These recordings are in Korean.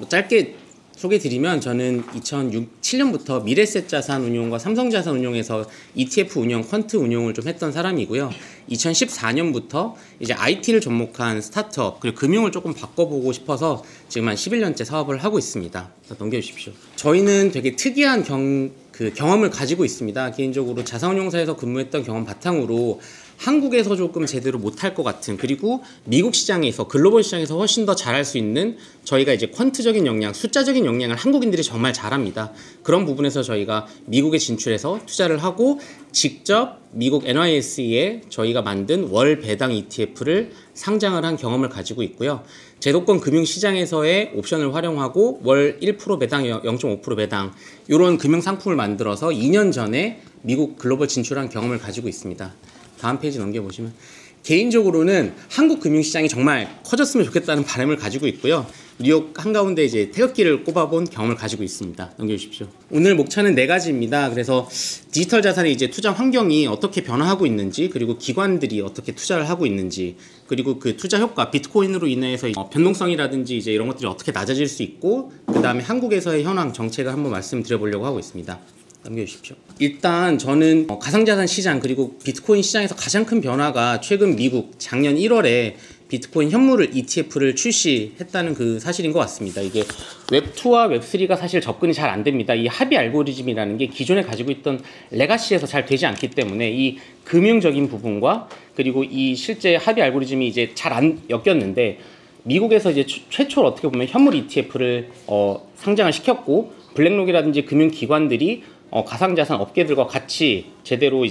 짧게 소개드리면 저는 2007년부터 미래셋 자산 운용과 삼성 자산 운용에서 ETF 운영, 퀀트 운용을 좀 했던 사람이고요. 2014년부터 이제 IT를 접목한 스타트업 그리고 금융을 조금 바꿔보고 싶어서 지금 한 11년째 사업을 하고 있습니다. 넘겨주십시오. 저희는 되게 특이한 경험을 가지고 있습니다. 개인적으로 자산운용사에서 근무했던 경험 바탕으로 한국에서 조금 제대로 못할 것 같은, 그리고 미국 시장에서, 글로벌 시장에서 훨씬 더 잘할 수 있는, 저희가 이제 퀀트적인 역량, 숫자적인 역량을 한국인들이 정말 잘합니다. 그런 부분에서 저희가 미국에 진출해서 투자를 하고 직접 미국 NYSE에 저희가 만든 월 배당 ETF를 상장을 한 경험을 가지고 있고요. 제도권 금융시장에서의 옵션을 활용하고 월 1% 배당, 0.5% 배당 이런 금융 상품을 만들어서 2년 전에 미국 글로벌 진출한 경험을 가지고 있습니다. 다음 페이지 넘겨보시면, 개인적으로는 한국 금융시장이 정말 커졌으면 좋겠다는 바람을 가지고 있고요. 뉴욕 한가운데 이제 태극기를 꼽아본 경험을 가지고 있습니다. 넘겨주십시오. 오늘 목차는 4가지입니다. 그래서 디지털 자산의 이제 투자 환경이 어떻게 변화하고 있는지, 그리고 기관들이 어떻게 투자를 하고 있는지, 그리고 그 투자 효과, 비트코인으로 인해서 변동성이라든지 이제 이런 것들이 어떻게 낮아질 수 있고, 그 다음에 한국에서의 현황 정책을 한번 말씀드려보려고 하고 있습니다. 넘겨주십시오. 일단 저는 가상자산 시장 그리고 비트코인 시장에서 가장 큰 변화가 최근 미국 작년 1월에 비트코인 현물을 ETF를 출시했다는 그 사실인 것 같습니다. 이게 웹2와 웹3가 사실 접근이 잘 안 됩니다. 이 합의 알고리즘이라는 게 기존에 가지고 있던 레가시에서 잘 되지 않기 때문에 이 금융적인 부분과 그리고 이 실제 합의 알고리즘이 이제 잘 안 엮였는데, 미국에서 이제 최초로 어떻게 보면 현물 ETF를 상장을 시켰고, 블랙록이라든지 금융기관들이 가상자산 업계들과 같이 제대로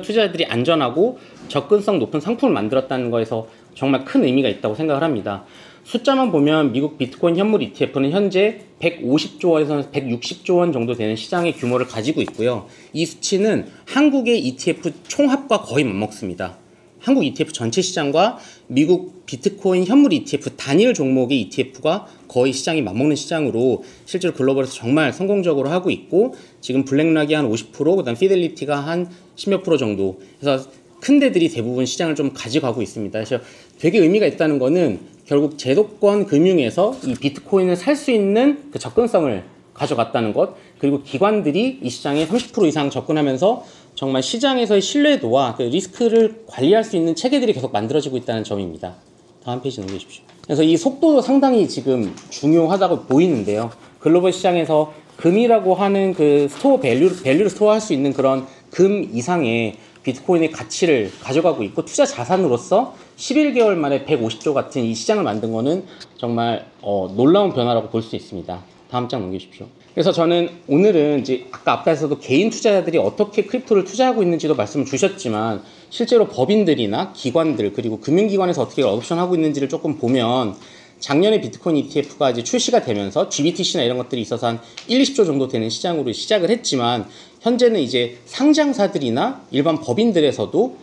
투자자들이 안전하고 접근성 높은 상품을 만들었다는 거에서 정말 큰 의미가 있다고 생각을 합니다. 숫자만 보면 미국 비트코인 현물 ETF는 현재 150조 원에서 160조 원 정도 되는 시장의 규모를 가지고 있고요. 이 수치는 한국의 ETF 총합과 거의 맞먹습니다. 한국 ETF 전체 시장과 미국 비트코인 현물 ETF 단일 종목의 ETF가 거의 시장이 맞먹는 시장으로 실제로 글로벌에서 정말 성공적으로 하고 있고, 지금 블랙락이 한 50%, 그다음 피델리티가 한 10몇 프로 정도 해서 큰 데들이 대부분 시장을 좀 가져가고 있습니다. 그래서 되게 의미가 있다는 거는 결국 제도권 금융에서 이 비트코인을 살 수 있는 그 접근성을 가져갔다는 것, 그리고 기관들이 이 시장에 30% 이상 접근하면서 정말 시장에서의 신뢰도와 그 리스크를 관리할 수 있는 체계들이 계속 만들어지고 있다는 점입니다. 다음 페이지 넘겨주십시오. 그래서 이 속도도 상당히 지금 중요하다고 보이는데요. 글로벌 시장에서 금이라고 하는 그 밸류를 스토어할 수 있는 그런 금 이상의 비트코인의 가치를 가져가고 있고, 투자 자산으로서 11개월 만에 150조 같은 이 시장을 만든 거는 정말 놀라운 변화라고 볼 수 있습니다. 다음 장 넘겨주십시오. 그래서 저는 오늘은 이제 아까 앞에서도 개인 투자자들이 어떻게 크립토를 투자하고 있는지도 말씀을 주셨지만, 실제로 법인들이나 기관들 그리고 금융기관에서 어떻게 어옵션하고 있는지를 조금 보면, 작년에 비트코인 ETF가 이제 출시가 되면서 GBTC나 이런 것들이 있어서 한 20조 정도 되는 시장으로 시작을 했지만, 현재는 이제 상장사들이나 일반 법인들에서도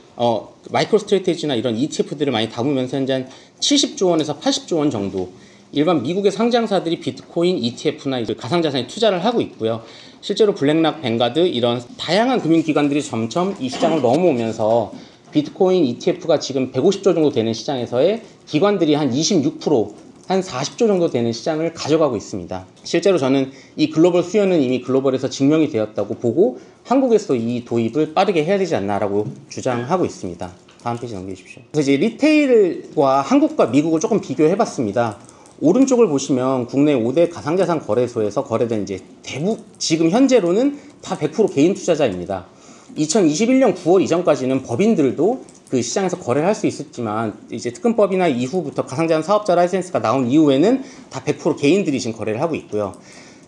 마이크로 스트래티지나 이런 ETF들을 많이 담으면서 현재 한 70조 원에서 80조 원 정도 일반 미국의 상장사들이 비트코인 ETF나 이제 가상자산에 투자를 하고 있고요. 실제로 블랙락, 뱅가드 이런 다양한 금융기관들이 점점 이 시장을 넘어오면서 비트코인 ETF가 지금 150조 정도 되는 시장에서의 기관들이 한 26%, 한 40조 정도 되는 시장을 가져가고 있습니다. 실제로 저는 이 글로벌 수요는 이미 글로벌에서 증명이 되었다고 보고, 한국에서 이 도입을 빠르게 해야 되지 않나라고 주장하고 있습니다. 다음 페이지 넘겨주십시오. 그래서 이제 리테일과 한국과 미국을 조금 비교해 봤습니다. 오른쪽을 보시면 국내 5대 가상자산 거래소에서 거래된 이제 지금 현재로는 다 100% 개인 투자자입니다. 2021년 9월 이전까지는 법인들도 그 시장에서 거래를 할 수 있었지만, 이제 특검법이나 이후부터 가상자산 사업자 라이센스가 나온 이후에는 다 100% 개인들이 지금 거래를 하고 있고요.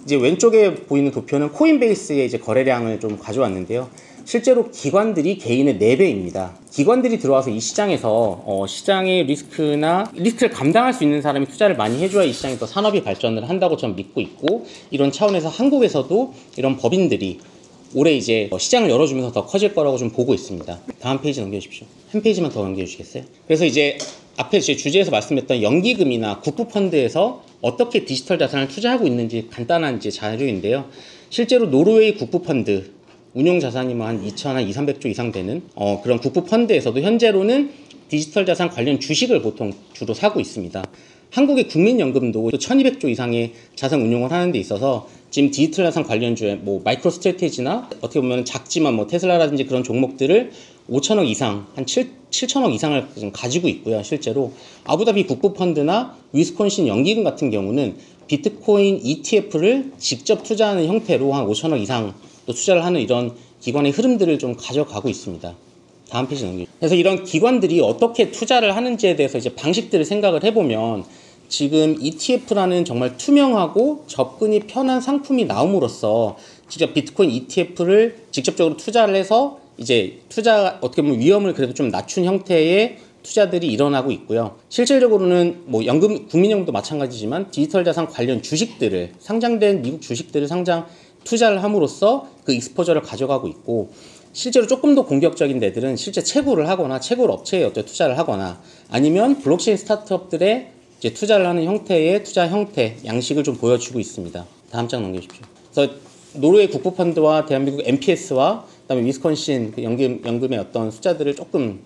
이제 왼쪽에 보이는 도표는 코인베이스의 이제 거래량을 좀 가져왔는데요. 실제로 기관들이 개인의 4배입니다. 기관들이 들어와서 이 시장에서 시장의 리스크를 감당할 수 있는 사람이 투자를 많이 해줘야 이 시장이 더 산업이 발전을 한다고 저는 믿고 있고, 이런 차원에서 한국에서도 이런 법인들이 올해 이제 시장을 열어주면서 더 커질 거라고 좀 보고 있습니다. 다음 페이지 넘겨주십시오. 한 페이지만 더 넘겨주시겠어요? 그래서 이제 앞에 제 주제에서 말씀드렸던 연기금이나 국부펀드에서 어떻게 디지털 자산을 투자하고 있는지 간단한 이제 자료인데요. 실제로 노르웨이 국부펀드 운용 자산이 뭐 한 2,300조 이상 되는 그런 국부펀드에서도 현재로는 디지털 자산 관련 주식을 보통 주로 사고 있습니다. 한국의 국민연금도 또 1200조 이상의 자산 운용을 하는 데 있어서 지금 디지털 자산 관련주에 뭐 마이크로 스트래테지나 어떻게 보면 작지만 뭐 테슬라라든지 그런 종목들을 5천억 이상, 한 7천억 이상을 지금 가지고 있고요. 실제로 아부다비 국부펀드나 위스콘신 연기금 같은 경우는 비트코인 ETF를 직접 투자하는 형태로 한 5천억 이상 또 투자를 하는 이런 기관의 흐름들을 좀 가져가고 있습니다. 다음 페이지 넘기죠. 그래서 이런 기관들이 어떻게 투자를 하는지에 대해서 이제 방식들을 생각을 해보면 지금 ETF라는 정말 투명하고 접근이 편한 상품이 나옴으로써 직접 비트코인 ETF를 직접적으로 투자를 해서 이제 투자 어떻게 보면 위험을 그래도 좀 낮춘 형태의 투자들이 일어나고 있고요. 실질적으로는 뭐 연금, 국민연금도 마찬가지지만 디지털 자산 관련 주식들을 상장된 미국 주식들을 투자를 함으로써 그 익스포저를 가져가고 있고 실제로 조금 더 공격적인 데들은 실제 채굴을 하거나 채굴 업체에 어떤 투자를 하거나 아니면 블록체인 스타트업들의 이제 투자를 하는 형태의 투자 형태 양식을 좀 보여주고 있습니다. 다음 장 넘겨주십시오. 그래서 노르웨이 국부펀드와 대한민국 MPS와 그다음에 위스콘신 연금의 어떤 숫자들을 조금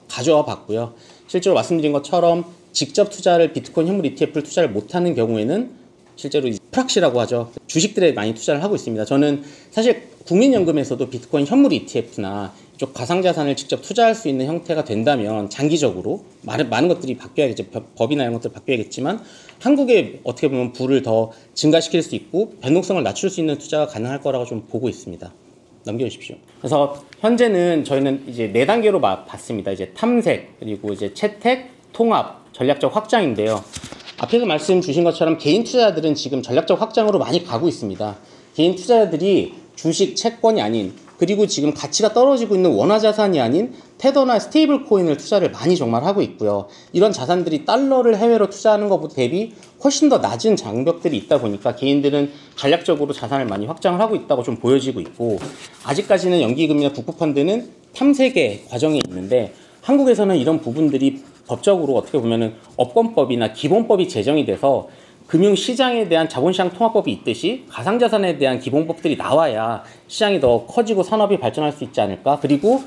가져와 봤고요. 실제로 말씀드린 것처럼 직접 투자를 비트코인 현물 ETF를 투자를 못하는 경우에는 실제로 프락시라고 하죠. 주식들에 많이 투자를 하고 있습니다. 저는 사실 국민연금에서도 비트코인 현물 ETF나 이쪽 가상자산을 직접 투자할 수 있는 형태가 된다면 장기적으로 많은 것들이 바뀌어야겠죠. 법이나 이런 것들 바뀌어야겠지만 한국에 어떻게 보면 부를 더 증가시킬 수 있고 변동성을 낮출 수 있는 투자가 가능할 거라고 좀 보고 있습니다. 넘겨주십시오. 그래서 현재는 저희는 이제 4단계로 봤습니다. 이제 탐색, 그리고 이제 채택, 통합, 전략적 확장인데요. 앞에서 말씀 주신 것처럼 개인 투자자들은 지금 전략적 확장으로 많이 가고 있습니다. 개인 투자자들이 주식, 채권이 아닌 그리고 지금 가치가 떨어지고 있는 원화 자산이 아닌 테더나 스테이블 코인을 투자를 많이 정말 하고 있고요. 이런 자산들이 달러를 해외로 투자하는 것보다 대비 훨씬 더 낮은 장벽들이 있다 보니까 개인들은 전략적으로 자산을 많이 확장을 하고 있다고 좀 보여지고 있고 아직까지는 연기금이나 국부펀드는 탐색의 과정이 있는데 한국에서는 이런 부분들이 법적으로 어떻게 보면은 업권법이나 기본법이 제정이 돼서 금융시장에 대한 자본시장 통합법이 있듯이 가상자산에 대한 기본법들이 나와야 시장이 더 커지고 산업이 발전할 수 있지 않을까. 그리고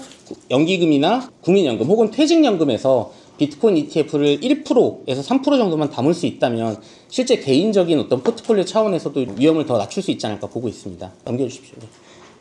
연기금이나 국민연금 혹은 퇴직연금에서 비트코인 ETF를 1%에서 3% 정도만 담을 수 있다면 실제 개인적인 어떤 포트폴리오 차원에서도 위험을 더 낮출 수 있지 않을까 보고 있습니다. 넘겨주십시오.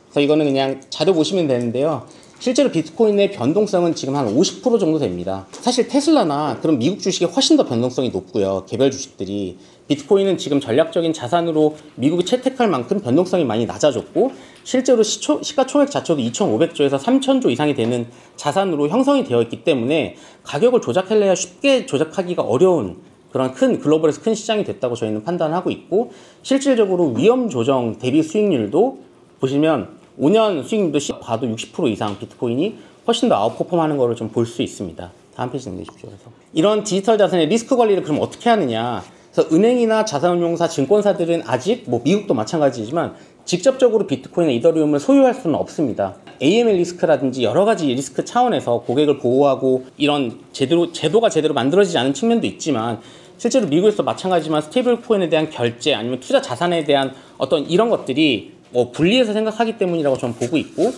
그래서 이거는 그냥 자료 보시면 되는데요. 실제로 비트코인의 변동성은 지금 한 50% 정도 됩니다. 사실 테슬라나 그런 미국 주식이 훨씬 더 변동성이 높고요. 개별 주식들이. 비트코인은 지금 전략적인 자산으로 미국이 채택할 만큼 변동성이 많이 낮아졌고 실제로 시가총액 자체도 2,500조에서 3,000조 이상이 되는 자산으로 형성이 되어 있기 때문에 가격을 조작하려야 쉽게 조작하기가 어려운 그런 큰 글로벌에서 큰 시장이 됐다고 저희는 판단하고 있고 실질적으로 위험 조정 대비 수익률도 보시면 5년 수익률도 봐도 60% 이상 비트코인이 훨씬 더 아웃퍼폼하는 것을 좀 볼 수 있습니다. 다음 페이지 넘기십시오. 그래서 이런 디지털 자산의 리스크 관리를 그럼 어떻게 하느냐? 그래서 은행이나 자산운용사, 증권사들은 아직 뭐 미국도 마찬가지지만 직접적으로 비트코인이나 이더리움을 소유할 수는 없습니다. AML 리스크라든지 여러 가지 리스크 차원에서 고객을 보호하고 이런 제도가 제대로 만들어지지 않은 측면도 있지만 실제로 미국에서 마찬가지지만 스테이블 코인에 대한 결제 아니면 투자 자산에 대한 어떤 이런 것들이 뭐 분리해서 생각하기 때문이라고 저는 보고 있고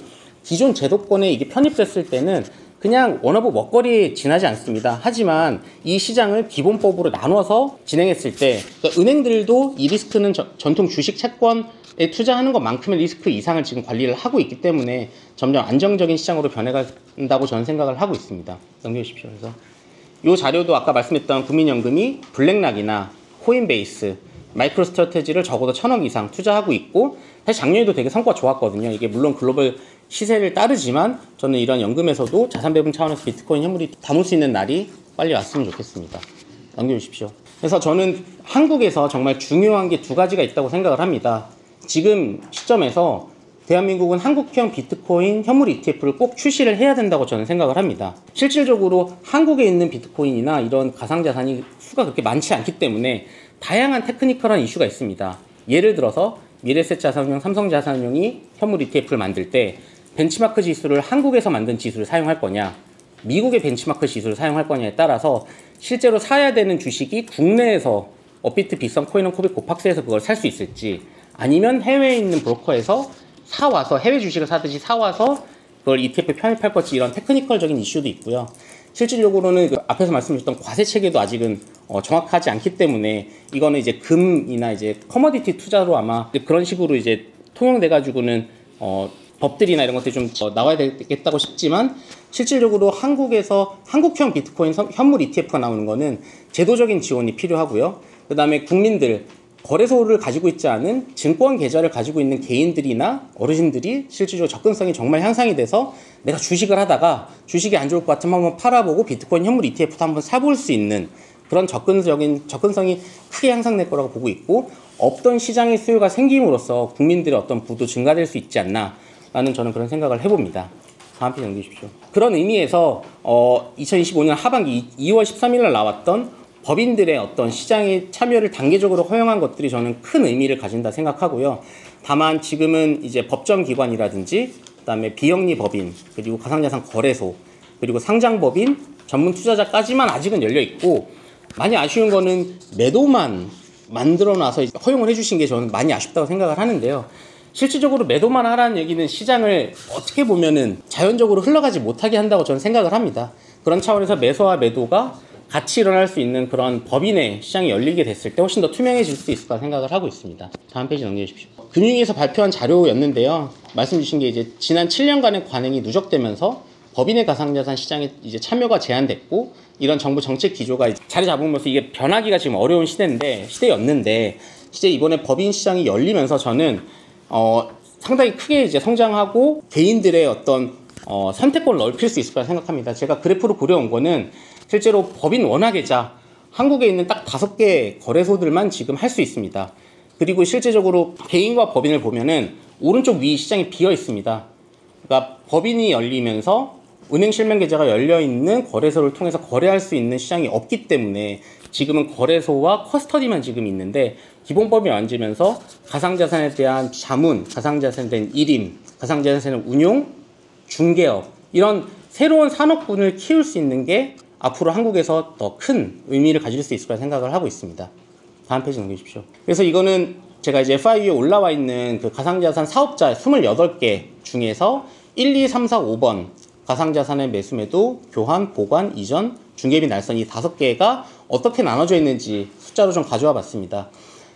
기존 제도권에 이게 편입됐을 때는 그냥 원어브 먹거리에 지나지 않습니다. 하지만 이 시장을 기본법으로 나눠서 진행했을 때 그러니까 은행들도 이 리스크는 전통 주식 채권에 투자하는 것만큼의 리스크 이상을 지금 관리를 하고 있기 때문에 점점 안정적인 시장으로 변해간다고 저는 생각을 하고 있습니다. 넘겨주십시오. 그래서 이 자료도 아까 말씀했던 국민연금이 블랙락이나 코인베이스, 마이크로 스트래테지를 적어도 1,000억 이상 투자하고 있고 사실 작년에도 되게 성과가 좋았거든요. 이게 물론 글로벌 시세를 따르지만 저는 이런 연금에서도 자산 배분 차원에서 비트코인 현물이 담을 수 있는 날이 빨리 왔으면 좋겠습니다. 넘겨주십시오. 그래서 저는 한국에서 정말 중요한 게 2가지가 있다고 생각을 합니다. 지금 시점에서 대한민국은 한국형 비트코인 현물 ETF를 꼭 출시를 해야 된다고 저는 생각을 합니다. 실질적으로 한국에 있는 비트코인이나 이런 가상자산이 수가 그렇게 많지 않기 때문에 다양한 테크니컬한 이슈가 있습니다. 예를 들어서 미래에셋자산운용, 삼성자산운용이 현물 ETF를 만들 때 벤치마크 지수를 한국에서 만든 지수를 사용할 거냐 미국의 벤치마크 지수를 사용할 거냐에 따라서 실제로 사야 되는 주식이 국내에서 업비트, 빗썸, 코인원, 코빅, 고팍스에서 그걸 살 수 있을지 아니면 해외에 있는 브로커에서 사와서 해외 주식을 사듯이 사와서 그걸 ETF에 편입할 것지 이런 테크니컬적인 이슈도 있고요. 실질적으로는 그 앞에서 말씀드렸던 과세 체계도 아직은 정확하지 않기 때문에 이거는 이제 금이나 이제 커머디티 투자로 아마 그런 식으로 이제 통용돼 가지고는 법들이나 이런 것들이 좀 나와야 되겠다고 싶지만, 실질적으로 한국에서 한국형 비트코인 현물 ETF가 나오는 거는 제도적인 지원이 필요하고요. 그 다음에 국민들, 거래소를 가지고 있지 않은 증권 계좌를 가지고 있는 개인들이나 어르신들이 실질적으로 접근성이 정말 향상이 돼서 내가 주식을 하다가 주식이 안 좋을 것 같으면 한번 팔아보고 비트코인 현물 ETF도 한번 사볼 수 있는 그런 접근성이 크게 향상될 거라고 보고 있고, 없던 시장의 수요가 생김으로써 국민들의 어떤 부도 증가될 수 있지 않나 라는 저는 그런 생각을 해봅니다. 다음 페이지 넘기십시오. 그런 의미에서 2025년 하반기 2월 13일 날 나왔던 법인들의 어떤 시장의 참여를 단계적으로 허용한 것들이 저는 큰 의미를 가진다 생각하고요. 다만 지금은 이제 법정기관이라든지 그다음에 비영리 법인, 그리고 가상자산 거래소, 그리고 상장법인, 전문 투자자까지만 아직은 열려 있고, 많이 아쉬운 거는 매도만 만들어놔서 허용을 해주신 게 저는 많이 아쉽다고 생각을 하는데요. 실질적으로 매도만 하라는 얘기는 시장을 어떻게 보면은 자연적으로 흘러가지 못하게 한다고 저는 생각을 합니다. 그런 차원에서 매수와 매도가 같이 일어날 수 있는 그런 법인의 시장이 열리게 됐을 때 훨씬 더 투명해질 수 있을 거라 생각을 하고 있습니다. 다음 페이지 넘겨주십시오. 금융위에서 발표한 자료였는데요. 말씀 주신 게 이제 지난 7년간의 관행이 누적되면서 법인의 가상자산 시장에 이제 참여가 제한됐고, 이런 정부 정책 기조가 자리 잡으면서 이게 변하기가 지금 어려운 시대였는데, 이제 이번에 법인 시장이 열리면서 저는 상당히 크게 이제 성장하고 개인들의 어떤 선택권을 넓힐 수 있을 거라 생각합니다. 제가 그래프로 그려온 거는 실제로 법인 원화계좌 한국에 있는 딱 5개 거래소들만 지금 할 수 있습니다. 그리고 실제적으로 개인과 법인을 보면은 오른쪽 위 시장이 비어 있습니다. 그러니까 법인이 열리면서 은행 실명 계좌가 열려 있는 거래소를 통해서 거래할 수 있는 시장이 없기 때문에 지금은 거래소와 커스터디만 지금 있는데, 기본법이 만지면서 가상자산에 대한 자문, 가상자산에 대한 일임, 가상자산의 운용, 중개업, 이런 새로운 산업군을 키울 수 있는 게 앞으로 한국에서 더 큰 의미를 가질 수 있을 거라 생각을 하고 있습니다. 다음 페이지 넘겨주십시오. 그래서 이거는 제가 이제 FIU에 올라와 있는 그 가상자산 사업자 28개 중에서 1, 2, 3, 4, 5번 가상자산의 매수매도, 교환, 보관, 이전, 중개비, 날선, 이 5개가 어떻게 나눠져 있는지 숫자로 좀 가져와 봤습니다.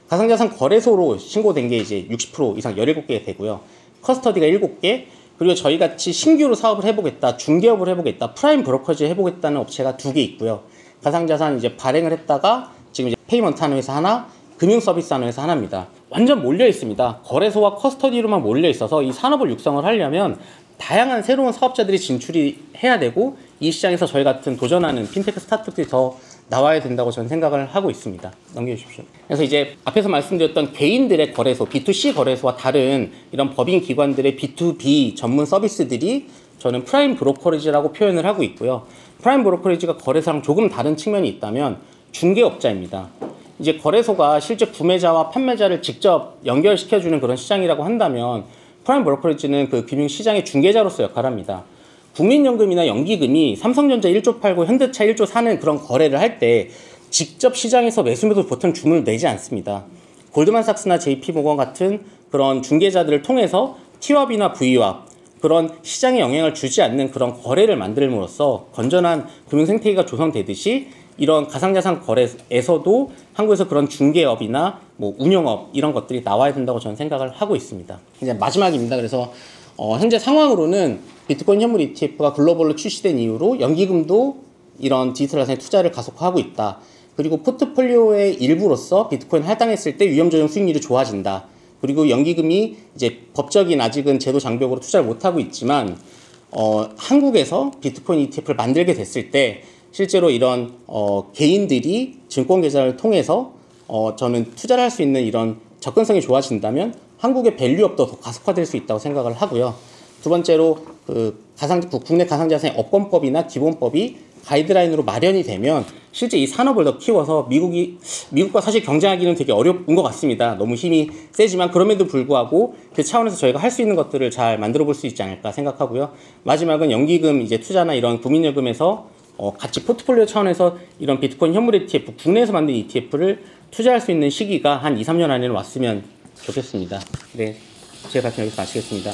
가상자산 거래소로 신고된 게 이제 60% 이상 17개 되고요. 커스터디가 7개, 그리고 저희 같이 신규로 사업을 해보겠다, 중개업을 해보겠다, 프라임 브로커즈 해보겠다는 업체가 2개 있고요. 가상자산 이제 발행을 했다가 지금 이제 페이먼트 하는 회사 하나, 금융 서비스 하는 회사 하나입니다. 완전 몰려 있습니다. 거래소와 커스터디로만 몰려 있어서 이 산업을 육성을 하려면 다양한 새로운 사업자들이 진출이 해야 되고, 이 시장에서 저희 같은 도전하는 핀테크 스타트업들이 더 나와야 된다고 저는 생각을 하고 있습니다. 넘겨주십시오. 그래서 이제 앞에서 말씀드렸던 개인들의 거래소, B2C 거래소와 다른 이런 법인 기관들의 B2B 전문 서비스들이 저는 프라임 브로커리지라고 표현을 하고 있고요. 프라임 브로커리지가 거래소랑 조금 다른 측면이 있다면 중개업자입니다. 이제 거래소가 실제 구매자와 판매자를 직접 연결시켜주는 그런 시장이라고 한다면, 프라임 브로커리지는 그 금융시장의 중개자로서 역할을 합니다. 국민연금이나 연기금이 삼성전자 1조 팔고 현대차 1조 사는 그런 거래를 할 때 직접 시장에서 매수매도 보통 주문을 내지 않습니다. 골드만삭스나 JP모건 같은 그런 중개자들을 통해서 T왑이나 V왑, 그런 시장에 영향을 주지 않는 그런 거래를 만들므로써 건전한 금융생태계가 조성되듯이, 이런 가상자산 거래에서도 한국에서 그런 중개업이나 뭐 운용업, 이런 것들이 나와야 된다고 저는 생각을 하고 있습니다. 이제 마지막입니다. 그래서 현재 상황으로는 비트코인 현물 ETF가 글로벌로 출시된 이후로 연기금도 이런 디지털 자산에 투자를 가속화하고 있다. 그리고 포트폴리오의 일부로서 비트코인 할당했을 때 위험 조정 수익률이 좋아진다. 그리고 연기금이 이제 법적인 아직은 제도 장벽으로 투자를 못하고 있지만, 한국에서 비트코인 ETF를 만들게 됐을 때 실제로 이런 개인들이 증권 계좌를 통해서 저는 투자를 할 수 있는 이런 접근성이 좋아진다면 한국의 밸류업도 더 가속화될 수 있다고 생각을 하고요. 두 번째로 국내 가상자산의 업권법이나 기본법이 가이드라인으로 마련이 되면 실제 이 산업을 더 키워서 미국과 사실 경쟁하기는 되게 어려운 것 같습니다. 너무 힘이 세지만 그럼에도 불구하고 그 차원에서 저희가 할 수 있는 것들을 잘 만들어 볼 수 있지 않을까 생각하고요. 마지막은 연기금 이제 투자나 이런 국민연금에서 같이 포트폴리오 차원에서 이런 비트코인 현물 ETF, 국내에서 만든 ETF를 투자할 수 있는 시기가 한 2, 3년 안에는 왔으면 좋겠습니다. 네, 제 발표 여기서 마치겠습니다.